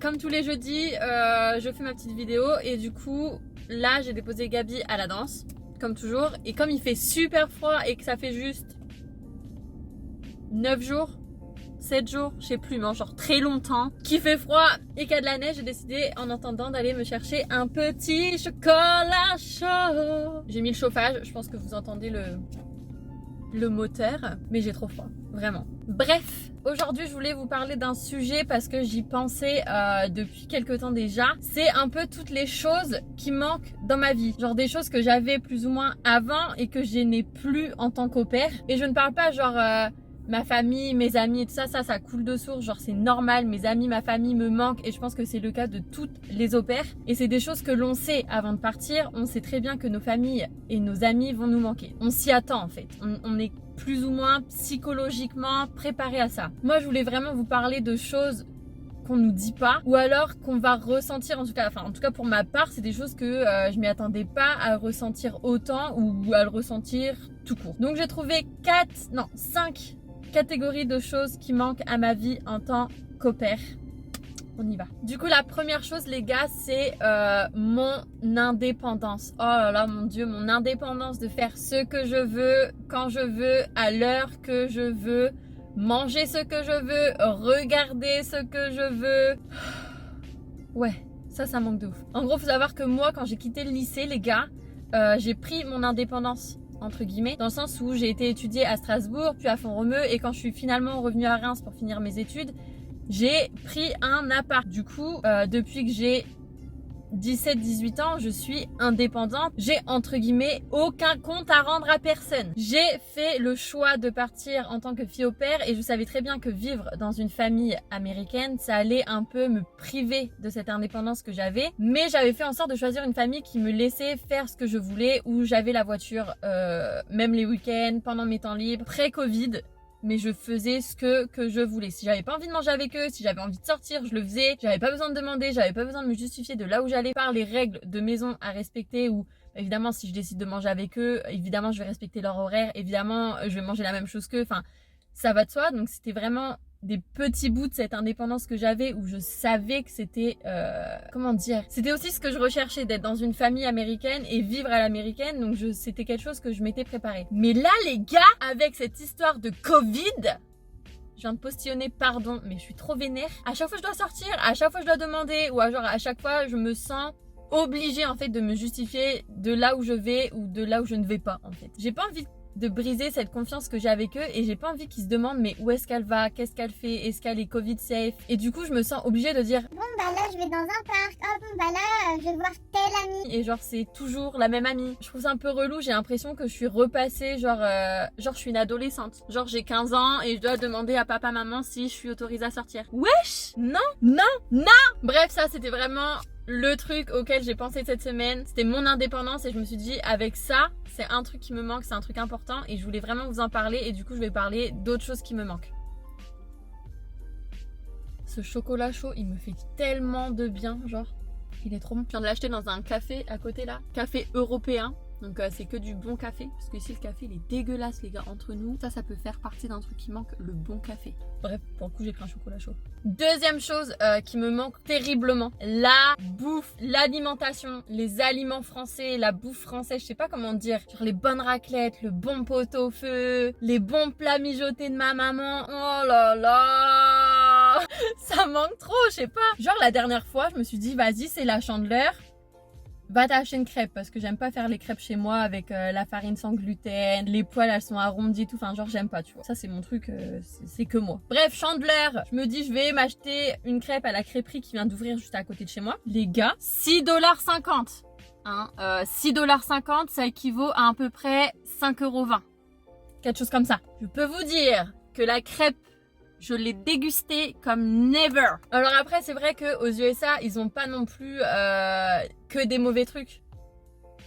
comme tous les jeudis, je fais ma petite vidéo et du coup, là j'ai déposé Gabi à la danse, comme toujours. Et comme il fait super froid et que ça fait juste 9 jours, 7 jours, je sais plus, mais genre très longtemps, qu'il fait froid et qu'il y a de la neige, j'ai décidé en attendant d'aller me chercher un petit chocolat chaud. J'ai mis le chauffage, je pense que vous entendez le moteur, mais j'ai trop froid, vraiment. Bref, aujourd'hui je voulais vous parler d'un sujet parce que j'y pensais depuis quelques temps déjà. C'est un peu toutes les choses qui manquent dans ma vie. Genre des choses que j'avais plus ou moins avant et que je n'ai plus en tant qu'au pair. Et je ne parle pas genre ma famille, mes amis et tout ça, ça coule de source. Genre c'est normal, mes amis, ma famille me manquent et je pense que c'est le cas de toutes les au pairs. Et c'est des choses que l'on sait avant de partir. On sait très bien que nos familles et nos amis vont nous manquer. On s'y attend en fait. On est plus ou moins psychologiquement préparé à ça. Moi je voulais vraiment vous parler de choses qu'on nous dit pas ou alors qu'on va ressentir en tout cas pour ma part c'est des choses que je m'y attendais pas à ressentir autant ou à le ressentir tout court. Donc j'ai trouvé 5 catégories de choses qui manquent à ma vie en tant qu'au pair. On y va. Du coup, la première chose, les gars, c'est mon indépendance. Oh là là, mon Dieu, mon indépendance de faire ce que je veux, quand je veux, à l'heure que je veux, manger ce que je veux, regarder ce que je veux. Ouais, ça manque de ouf. En gros, faut savoir que moi, quand j'ai quitté le lycée, les gars, j'ai pris mon indépendance entre guillemets, dans le sens où j'ai été étudier à Strasbourg, puis à Font-Romeu, et quand je suis finalement revenue à Reims pour finir mes études, j'ai pris un appart. Du coup, depuis que j'ai 17-18 ans, je suis indépendante. J'ai entre guillemets aucun compte à rendre à personne. J'ai fait le choix de partir en tant que fille au pair et je savais très bien que vivre dans une famille américaine, ça allait un peu me priver de cette indépendance que j'avais. Mais j'avais fait en sorte de choisir une famille qui me laissait faire ce que je voulais, où j'avais la voiture, même les week-ends, pendant mes temps libres, pré-Covid. Mais je faisais ce que je voulais. Si j'avais pas envie de manger avec eux, si j'avais envie de sortir, je le faisais. J'avais pas besoin de demander, j'avais pas besoin de me justifier de là où j'allais par les règles de maison à respecter ou évidemment si je décide de manger avec eux, évidemment je vais respecter leur horaire, évidemment je vais manger la même chose qu'eux, enfin ça va de soi. Donc c'était vraiment des petits bouts de cette indépendance que j'avais où je savais que c'était comment dire, c'était aussi ce que je recherchais, d'être dans une famille américaine et vivre à l'américaine. Donc c'était quelque chose que je m'étais préparée. Mais là les gars, avec cette histoire de Covid, je viens de postillonner, pardon, mais je suis trop vénère. À chaque fois je dois sortir, à chaque fois je dois demander, ou à chaque fois je me sens obligée en fait de me justifier de là où je vais ou de là où je ne vais pas en fait. J'ai pas envie de briser cette confiance que j'ai avec eux et j'ai pas envie qu'ils se demandent mais où est-ce qu'elle va, qu'est-ce qu'elle fait, est-ce qu'elle est Covid safe, et du coup je me sens obligée de dire bon bah là je vais dans un parc, oh bon bah là je vais voir tel ami, et genre c'est toujours la même amie. Je trouve ça un peu relou, j'ai l'impression que je suis repassée genre je suis une adolescente, genre j'ai 15 ans et je dois demander à papa maman si je suis autorisée à sortir. Wesh, non. Bref, ça c'était vraiment le truc auquel j'ai pensé cette semaine, c'était mon indépendance et je me suis dit avec ça, c'est un truc qui me manque, c'est un truc important et je voulais vraiment vous en parler et du coup je vais parler d'autres choses qui me manquent. Ce chocolat chaud, il me fait tellement de bien, genre, il est trop bon. Je viens de l'acheter dans un café à côté là, café européen. Donc c'est que du bon café, parce que ici le café il est dégueulasse les gars, entre nous. Ça peut faire partie d'un truc qui manque, le bon café. Bref, pour le coup j'ai pris un chocolat chaud. Deuxième chose qui me manque terriblement, la bouffe, l'alimentation, les aliments français, la bouffe française, je sais pas comment dire. Genre les bonnes raclettes, le bon pot-au-feu, les bons plats mijotés de ma maman, oh là là, ça manque trop, je sais pas. Genre la dernière fois je me suis dit vas-y c'est la Chandeleur, va t'acheter une crêpe parce que j'aime pas faire les crêpes chez moi avec la farine sans gluten, les poêles elles sont arrondies et tout, enfin genre j'aime pas tu vois, ça c'est mon truc, c'est que moi. Bref, Chandeleur, je me dis je vais m'acheter une crêpe à la crêperie qui vient d'ouvrir juste à côté de chez moi. Les gars, 6,50 $, hein, 6,50 $, ça équivaut à peu près 5,20 €, quelque chose comme ça. Je peux vous dire que la crêpe, je l'ai dégusté comme never. Alors après, c'est vrai qu'aux USA, ils ont pas non plus que des mauvais trucs.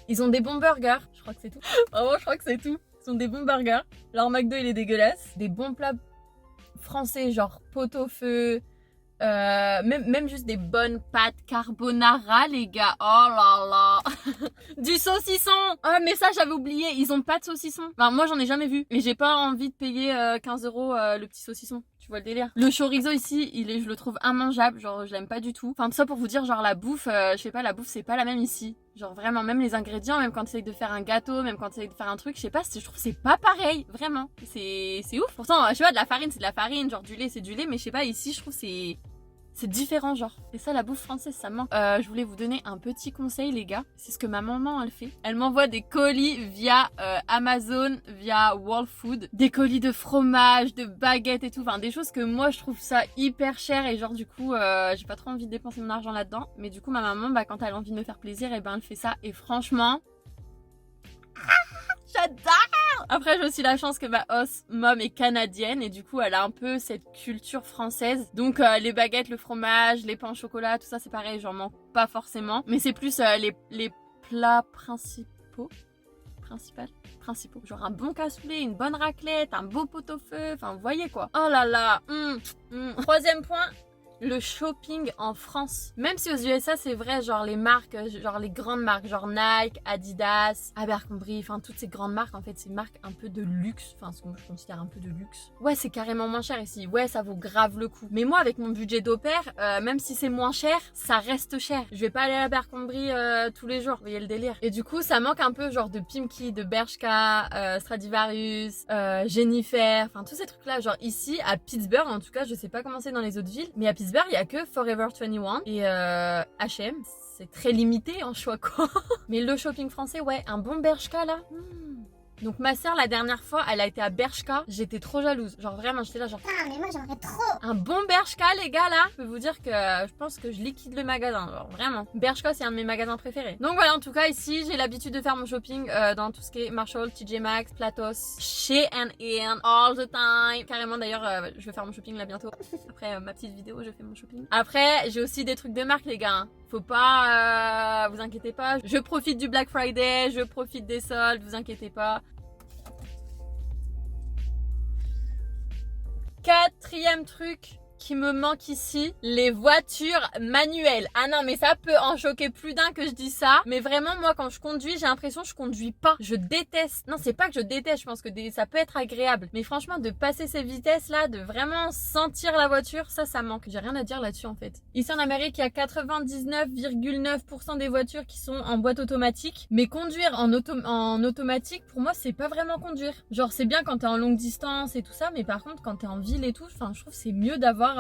Ils ont des bons burgers. Je crois que c'est tout. Vraiment, je crois que c'est tout. Ils ont des bons burgers. Leur McDo, il est dégueulasse. Des bons plats français, genre pot-au-feu, Même juste des bonnes pâtes carbonara, les gars. Oh là là. Du saucisson. Oh, mais ça, j'avais oublié. Ils ont pas de saucisson. Enfin, moi, j'en ai jamais vu. Et j'ai pas envie de payer 15 € le petit saucisson. Tu vois le délire. Le chorizo ici, je le trouve immangeable. Genre, je l'aime pas du tout. Enfin, tout ça pour vous dire, genre, la bouffe, je sais pas, la bouffe, c'est pas la même ici. Genre, vraiment, même les ingrédients, même quand tu essayes de faire un gâteau, même quand tu essayes de faire un truc, je sais pas, je trouve que c'est pas pareil. Vraiment. C'est ouf. Pourtant, je sais pas, de la farine, c'est de la farine. Genre, du lait, c'est du lait. Mais je sais pas, ici, je trouve c'est différent, genre. Et ça, la bouffe française, ça me manque. Je voulais vous donner un petit conseil, les gars. C'est ce que ma maman, elle fait. Elle m'envoie des colis via Amazon, via World Food. Des colis de fromage, de baguettes et tout. Enfin, des choses que moi, je trouve ça hyper cher. Et genre, du coup, j'ai pas trop envie de dépenser mon argent là-dedans. Mais du coup, ma maman, bah, quand elle a envie de me faire plaisir, et ben, elle fait ça. Et franchement... J'adore! Après, j'ai aussi la chance que ma host mom est canadienne et du coup, elle a un peu cette culture française. Donc, les baguettes, le fromage, les pains au chocolat, tout ça, c'est pareil, j'en manque pas forcément. Mais c'est plus les plats principaux. Genre un bon cassoulet, une bonne raclette, un beau pot-au-feu. Enfin, vous voyez quoi. Oh là là. Troisième point. Le shopping en France. Même si aux USA c'est vrai, genre les marques, genre les grandes marques, genre Nike, Adidas, Abercrombie, enfin toutes ces grandes marques, en fait c'est marques un peu de luxe, enfin ce que je considère un peu de luxe. Ouais, c'est carrément moins cher ici, ouais ça vaut grave le coup. Mais moi avec mon budget d'au pair, même si c'est moins cher, ça reste cher. Je vais pas aller à Abercrombie tous les jours, vous voyez le délire. Et du coup ça manque un peu genre de Pimki, de Bershka, Stradivarius, Jennifer, enfin tous ces trucs là. Genre ici à Pittsburgh, en tout cas je sais pas comment c'est dans les autres villes, mais à Pittsburgh il y a que Forever 21 et H&M. C'est très limité en choix quoi. Mais le shopping français, ouais, un bon Bershka là. Donc ma soeur la dernière fois elle a été à Bershka, j'étais trop jalouse, genre vraiment j'étais là genre Ah mais moi j'aimerais trop. un bon Bershka les gars là. Je peux vous dire que je pense que je liquide le magasin, genre vraiment. Bershka c'est un de mes magasins préférés. Donc voilà, en tout cas ici j'ai l'habitude de faire mon shopping dans tout ce qui est Marshall, TJ Maxx, Platos, Shein all the time. Carrément d'ailleurs je vais faire mon shopping là bientôt. Après ma petite vidéo je fais mon shopping. Après j'ai aussi des trucs de marque les gars, hein. Faut pas, vous inquiétez pas, je profite du Black Friday, je profite des soldes, vous inquiétez pas. Quatrième truc qui me manque ici, les voitures manuelles. Ah non mais ça peut en choquer plus d'un que je dis ça, mais vraiment moi quand je conduis j'ai l'impression que je conduis pas, je déteste. Non c'est pas que je déteste, je pense que ça peut être agréable, mais franchement de passer ces vitesses là, de vraiment sentir la voiture, ça manque. J'ai rien à dire là-dessus en fait. Ici en Amérique il y a 99,9% des voitures qui sont en boîte automatique, mais conduire en automatique pour moi c'est pas vraiment conduire. Genre c'est bien quand t'es en longue distance et tout ça, mais par contre quand t'es en ville et tout, enfin je trouve que c'est mieux d'avoir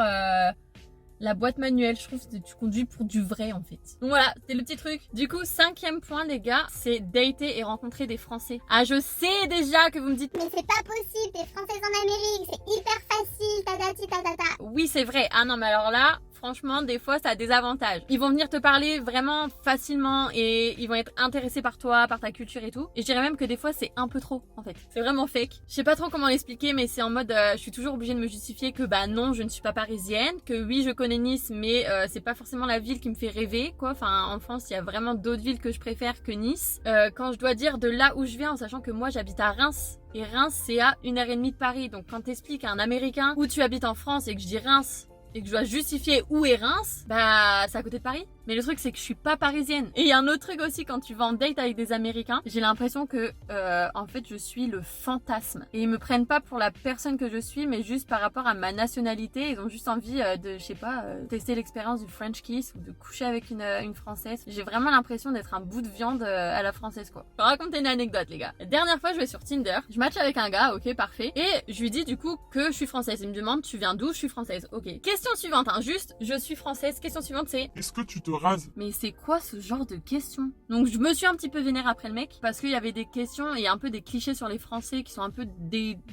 la boîte manuelle. Je trouve que tu conduis pour du vrai en fait. Donc voilà, c'était le petit truc. Du coup, cinquième point les gars, c'est dater et rencontrer des Français. Ah je sais déjà que vous me dites Mais c'est pas possible, t'es française en Amérique, c'est hyper facile, tatati tatata. oui c'est vrai. Ah non mais alors là franchement, des fois, ça a des avantages. Ils vont venir te parler vraiment facilement et ils vont être intéressés par toi, par ta culture et tout. Et je dirais même que des fois, c'est un peu trop, en fait. C'est vraiment fake. Je sais pas trop comment l'expliquer, mais c'est en mode, je suis toujours obligée de me justifier que bah non, je ne suis pas parisienne, que oui, je connais Nice, mais c'est pas forcément la ville qui me fait rêver, quoi. Enfin, en France, il y a vraiment d'autres villes que je préfère que Nice. Quand je dois dire de là où je viens, en sachant que moi, j'habite à Reims. Et Reims, c'est à 1h30 de Paris. Donc quand t'expliques à un Américain où tu habites en France et que je dis Reims, et que je dois justifier où est Reims, bah c'est à côté de Paris. Mais le truc c'est que je suis pas parisienne. Et il y a un autre truc aussi, quand tu vas en date avec des Américains, j'ai l'impression que en fait je suis le fantasme. Et ils me prennent pas pour la personne que je suis, mais juste par rapport à ma nationalité. Ils ont juste envie de, je sais pas, tester l'expérience du French kiss ou de coucher avec une Française. J'ai vraiment l'impression d'être un bout de viande à la française quoi. Je vais raconter une anecdote les gars. La dernière fois je vais sur Tinder, je match avec un gars, ok parfait. Et je lui dis du coup que je suis française. Il me demande tu viens d'où? Je suis française. Ok. Question suivante, hein, juste je suis française. Question suivante c'est est-ce que tu te rases? Mais c'est quoi ce genre de questions? Donc je me suis un petit peu vénère après le mec parce qu'il y avait des questions et un peu des clichés sur les Français qui sont un peu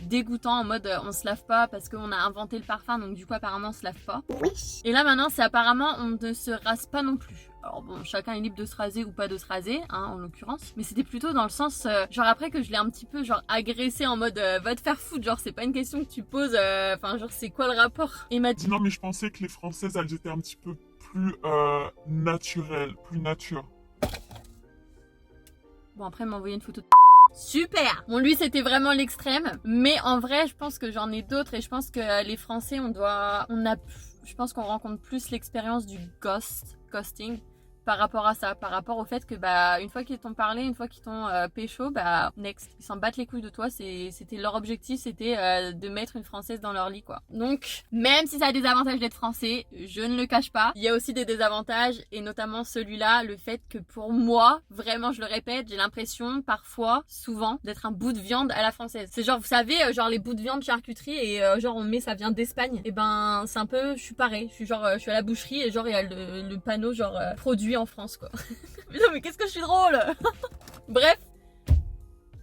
dégoûtants en mode on se lave pas parce qu'on a inventé le parfum donc du coup apparemment on se lave pas. Oui. Et là maintenant c'est apparemment on ne se rase pas non plus. Alors bon, chacun est libre de se raser ou pas de se raser, hein, en l'occurrence. Mais c'était plutôt dans le sens, genre après que je l'ai un petit peu genre agressé en mode va te faire foutre, genre c'est pas une question que tu poses, enfin genre c'est quoi le rapport? Et il m'a dit Non mais je pensais que les Françaises elles étaient un petit peu plus naturelles, plus nature. Bon après il m'a envoyé une photo de super. Bon lui c'était vraiment l'extrême, mais en vrai je pense que j'en ai d'autres et je pense que les Français on a je pense qu'on rencontre plus l'expérience du ghosting par rapport à ça, par rapport au fait que une fois qu'ils t'ont parlé, une fois qu'ils t'ont pécho, next, ils s'en battent les couilles de toi. C'était leur objectif, c'était de mettre une française dans leur lit, quoi. Donc même si ça a des avantages d'être français, je ne le cache pas, il y a aussi des désavantages, et notamment celui-là, le fait que pour moi, vraiment je le répète, j'ai l'impression parfois, souvent, d'être un bout de viande à la française. C'est genre, vous savez, genre les bouts de viande charcuterie, et genre on met, ça vient d'Espagne. Et c'est un peu, je suis pareil, je suis à la boucherie, et genre il y a le panneau genre produit en France, quoi. Putain, mais qu'est-ce que je suis drôle. Bref.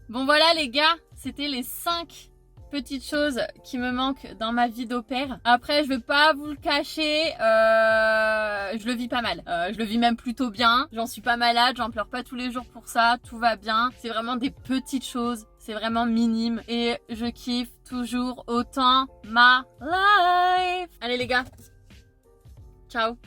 Bon voilà les gars, c'était les 5 petites choses qui me manquent dans ma vie d'au pair. Après, je vais pas vous le cacher, je le vis pas mal. Je le vis même plutôt bien. J'en suis pas malade, j'en pleure pas tous les jours pour ça, tout va bien. C'est vraiment des petites choses, c'est vraiment minime et je kiffe toujours autant ma life. Allez les gars, ciao.